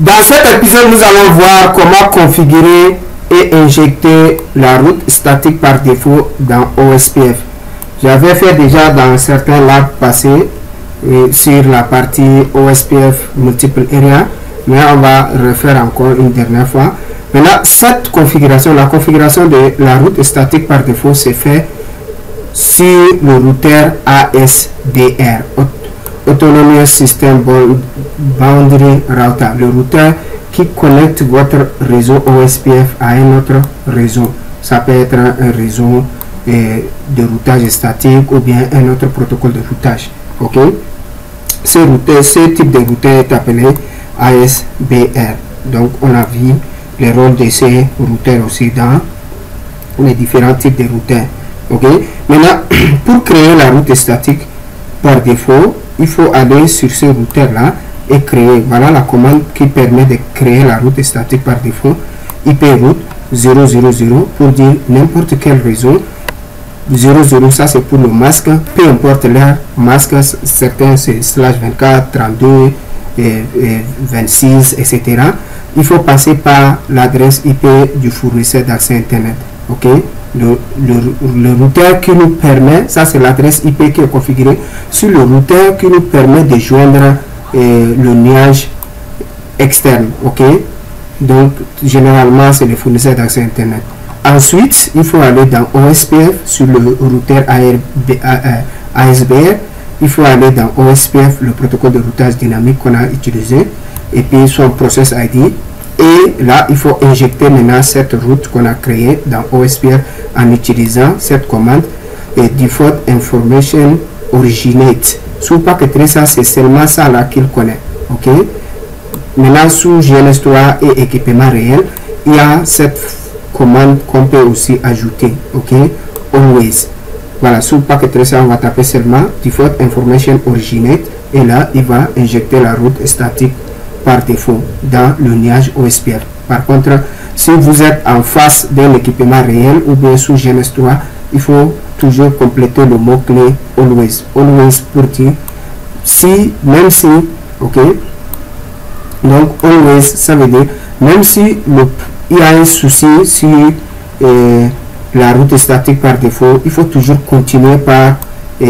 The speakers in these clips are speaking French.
Dans cet épisode, nous allons voir comment configurer et injecter la route statique par défaut dans OSPF. J'avais fait déjà dans certains labs passés sur la partie OSPF Multiple Area, mais on va refaire encore une dernière fois. Maintenant, cette configuration, la configuration de la route statique par défaut, c'est fait sur le routeur ASDR, Autonomous System Boundary Router, le routeur qui connecte votre réseau OSPF à un autre réseau. Ça peut être un réseau de routage statique ou bien un autre protocole de routage. Ok, ce type de routeur est appelé ASBR. Donc on a vu les rôles de ces routeurs aussi dans les différents types de routeurs. Ok, maintenant pour créer la route statique par défaut, il faut aller sur ce routeur là et créer. Voilà la commande qui permet de créer la route statique par défaut. IP route 000 pour dire n'importe quel réseau. 00, ça c'est pour le masque, peu importe leur masque, certains c'est /24, 32, 26, etc. Il faut passer par l'adresse IP du fournisseur d'accès Internet. Ok, le routeur qui nous permet, ça c'est l'adresse IP qui est configurée sur le routeur qui nous permet de joindre le nuage externe. Ok, donc généralement c'est le fournisseur d'accès Internet. Ensuite, il faut aller dans OSPF sur le routeur ASBR. Il faut aller dans OSPF, le protocole de routage dynamique qu'on a utilisé, et puis son process ID. Et là, il faut injecter maintenant cette route qu'on a créée dans OSPF en utilisant cette commande default information originate. Sous paquet ça, c'est seulement ça là qu'il connaît. Ok. Maintenant, sous GNS3 et équipement réel, il y a cette commande qu'on peut aussi ajouter. Ok, always. Voilà, sous paquet ça, on va taper seulement default information originate et là, il va injecter la route statique par défaut dans le nuage OSPF. Par contre, si vous êtes en face d'un équipement réel ou bien sous GNS3, il faut toujours compléter le mot-clé always. Always pour dire si, même si, ok. Donc, always, ça veut dire même si il y a un souci sur la route statique par défaut, il faut toujours continuer par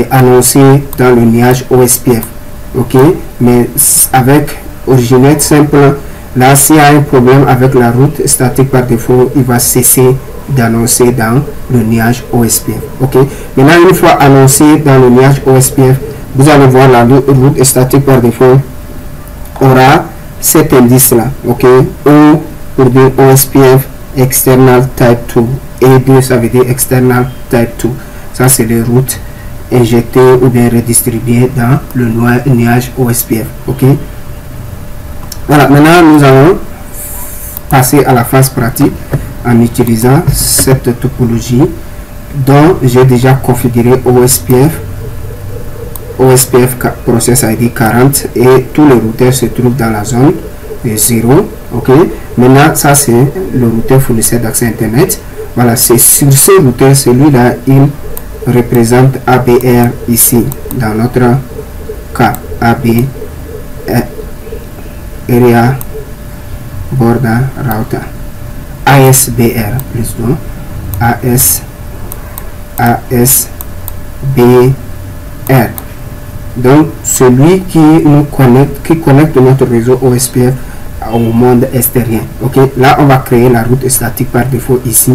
annoncer dans le nuage OSPF. Ok, mais avec Originate simple, là s'il y a un problème avec la route statique par défaut, il va cesser d'annoncer dans le nuage OSPF. Ok, maintenant une fois annoncé dans le nuage OSPF, vous allez voir la route statique par défaut aura cet indice là. Ok, O pour dire OSPF external type 2 et 2 ça veut dire external type 2. Ça c'est les routes injectées ou bien redistribuées dans le nuage OSPF. Ok, voilà, maintenant nous allons passer à la phase pratique en utilisant cette topologie dont j'ai déjà configuré OSPF process ID 40 et tous les routeurs se trouvent dans la zone de 0. Ok, maintenant ça c'est le routeur fournisseur d'accès Internet. Voilà, c'est sur ce routeur, celui-là il représente ABR ici dans notre cas, ABR Area Border Router, ASBR plus donc ASBR. Donc celui qui nous connecte notre réseau OSPF au monde extérieur. Ok, là on va créer la route statique par défaut ici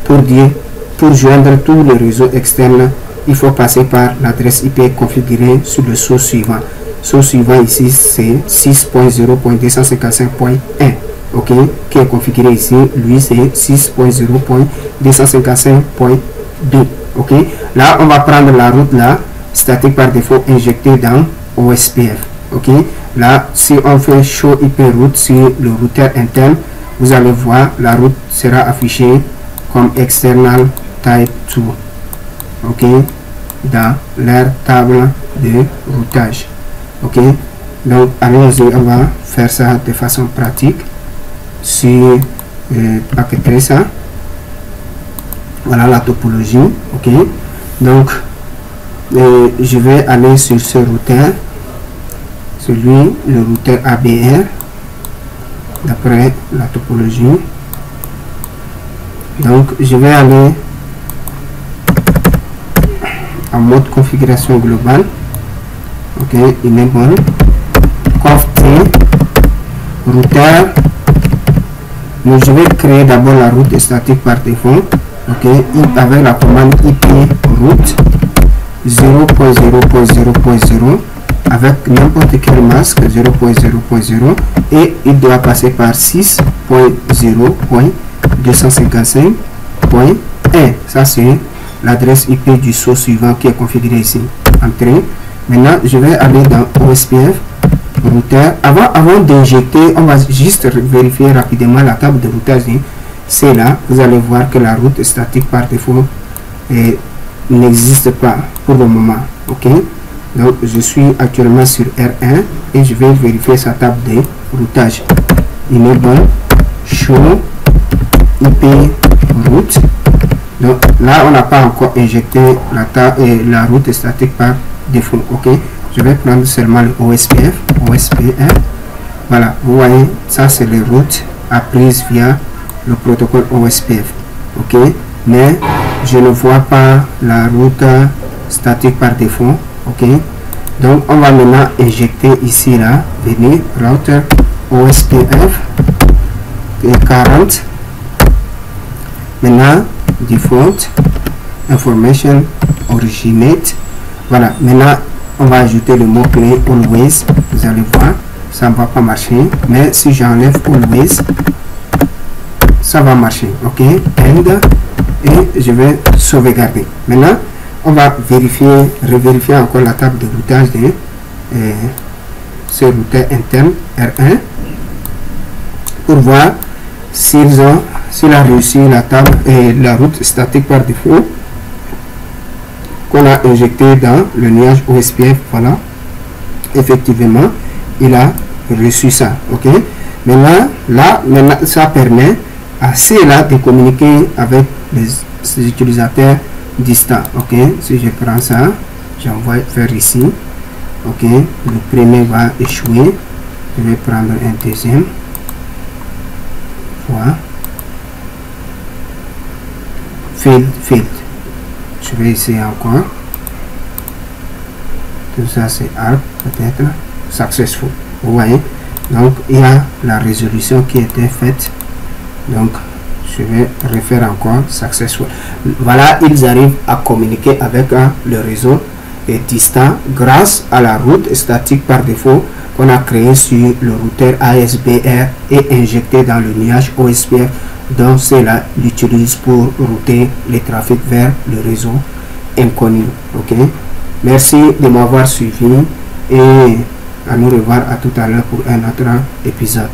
pour dire pour joindre tous les réseaux externes, il faut passer par l'adresse IP configurée sur le source suivant. Source suivant ici c'est 6.0.255.1. ok, qui est configuré ici, lui c'est 6.0.255.2. ok, là on va prendre la route là statique par défaut injectée dans OSPF. ok, là si on fait show IP route sur le routeur interne, vous allez voir la route sera affichée comme external type 2. ok, dans leur table de routage. ok, donc allons-y, on va faire ça de façon pratique sur paquet ça. Voilà la topologie. ok, donc je vais aller sur ce routeur, le routeur ABR. d'après la topologie. Donc je vais aller en mode configuration globale. Ok, enable conf t routeur. Donc je vais créer d'abord la route statique par défaut. Ok, avec la commande IP route 0.0.0.0 avec n'importe quel masque 0.0.0 et il doit passer par 6.0.255.1. Ça c'est l'adresse IP du saut suivant qui est configuré ici. Entrée. Maintenant je vais aller dans OSPF routeur. Avant d'injecter, on va juste vérifier rapidement la table de routage. C'est là, vous allez voir que la route statique par défaut n'existe pas pour le moment. Ok, donc je suis actuellement sur R1 et je vais vérifier sa table de routage. Enable show IP route. Donc là on n'a pas encore injecté la route statique par défaut. Ok, je vais prendre seulement le OSPF. Voilà, vous voyez, ça c'est les routes apprises via le protocole OSPF. Ok, mais je ne vois pas la route statique par défaut. Ok, donc on va maintenant injecter ici là, venir router OSPF 40. Maintenant default information originate. Voilà, maintenant on va ajouter le mot clé always. Vous allez voir, ça ne va pas marcher, mais si j'enlève always, ça va marcher. Ok, end, et je vais sauvegarder. Maintenant on va revérifier encore la table de routage de ce routeur interne R1 pour voir s'il a réussi la table et la route statique par défaut qu'on a injecté dans le nuage OSPF. Voilà, effectivement il a reçu ça. Ok, maintenant ça permet à cela de communiquer avec les utilisateurs distants. Ok, si je prends ça, j'envoie vers ici. Ok, le premier va échouer, je vais prendre un deuxième. Voilà, failed. Je vais essayer encore. Tout ça c'est arc, peut-être successful. Vous voyez, donc il y a la résolution qui était faite. Donc je vais refaire encore successful. Voilà, ils arrivent à communiquer avec le réseau distant grâce à la route statique par défaut qu'on a créé sur le routeur ASBR et injecté dans le nuage OSPF. Donc cela l'utilise pour router les trafics vers le réseau inconnu. Ok, merci de m'avoir suivi et à nous revoir à tout à l'heure pour un autre épisode.